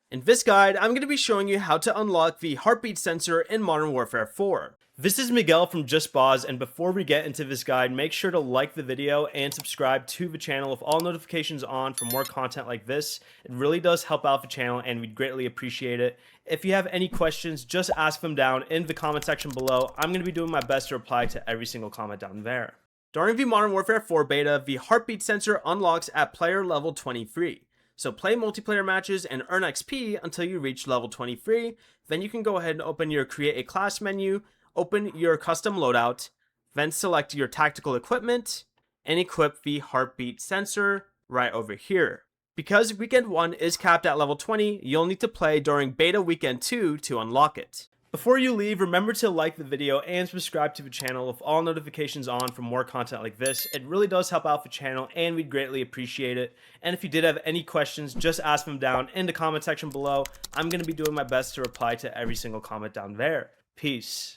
In this guide, I'm going to be showing you how to unlock the Heartbeat Sensor in Modern Warfare 4. This is Miguel from Just Boz, and before we get into this guide, make sure to like the video and subscribe to the channel with all notifications on for more content like this. It really does help out the channel and we'd greatly appreciate it. If you have any questions, just ask them down in the comment section below. I'm going to be doing my best to reply to every single comment down there. During the Modern Warfare 4 beta, the Heartbeat Sensor unlocks at player level 23. So play multiplayer matches and earn XP until you reach level 23. Then you can go ahead and open your create a class menu, open your custom loadout, then select your tactical equipment and equip the Heartbeat Sensor right over here. Because weekend 1 is capped at level 20, you'll need to play during beta weekend 2 to unlock it. Before you leave, remember to like the video and subscribe to the channel with all notifications on for more content like this. It really does help out the channel and we'd greatly appreciate it. And if you did have any questions, just ask them down in the comment section below. I'm going to be doing my best to reply to every single comment down there. Peace.